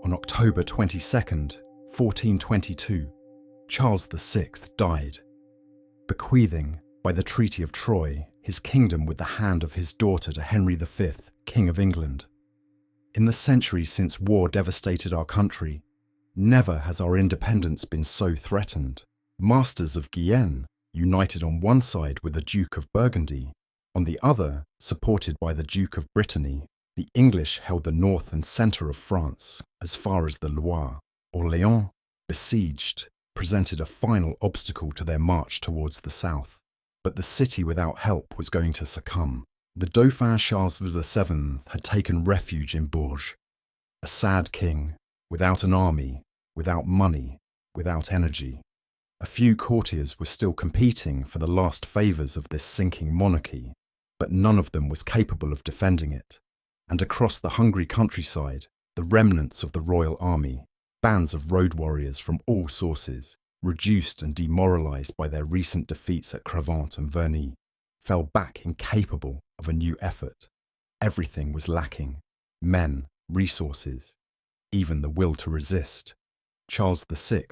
On October 22nd, 1422, Charles VI died, bequeathing, by the Treaty of Troyes, his kingdom with the hand of his daughter to Henry V, King of England. In the centuries since war devastated our country, never has our independence been so threatened. Masters of Guienne, united on one side with the Duke of Burgundy, on the other, supported by the Duke of Brittany, the English held the north and centre of France, as far as the Loire. Orléans, besieged, presented a final obstacle to their march towards the south. But the city without help was going to succumb. The Dauphin Charles VII had taken refuge in Bourges, a sad king, without an army, without money, without energy. A few courtiers were still competing for the last favours of this sinking monarchy, but none of them was capable of defending it. And across the hungry countryside, the remnants of the royal army, bands of road warriors from all sources, reduced and demoralised by their recent defeats at Crevant and Verny, fell back incapable of a new effort. Everything was lacking: men, resources, even the will to resist. Charles VI,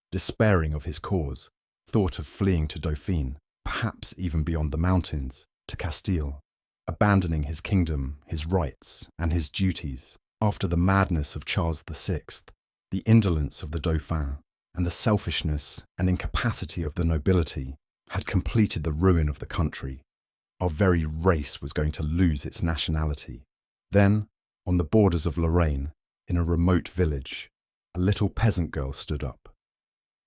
despairing of his cause, thought of fleeing to Dauphine, perhaps even beyond the mountains, to Castile, abandoning his kingdom, his rights, and his duties. After the madness of Charles VI, the indolence of the Dauphin, and the selfishness and incapacity of the nobility had completed the ruin of the country. Our very race was going to lose its nationality. Then, on the borders of Lorraine, in a remote village, a little peasant girl stood up.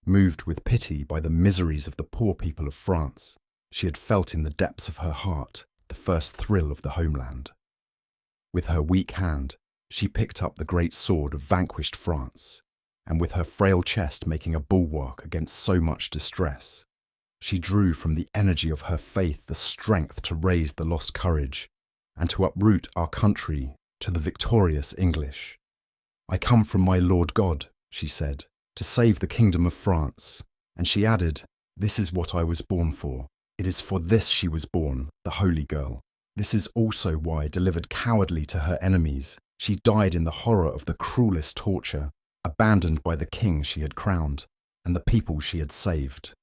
Moved with pity by the miseries of the poor people of France, she had felt in the depths of her heart the first thrill of the homeland. With her weak hand, she picked up the great sword of vanquished France, and with her frail chest making a bulwark against so much distress, she drew from the energy of her faith the strength to raise the lost courage and to uproot our country to the victorious English. "I come from my Lord God," she said, "to save the kingdom of France." And she added, "This is what I was born for. It is for this she was born, the holy girl. This is also why, delivered cowardly to her enemies, she died in the horror of the cruelest torture, abandoned by the king she had crowned and the people she had saved."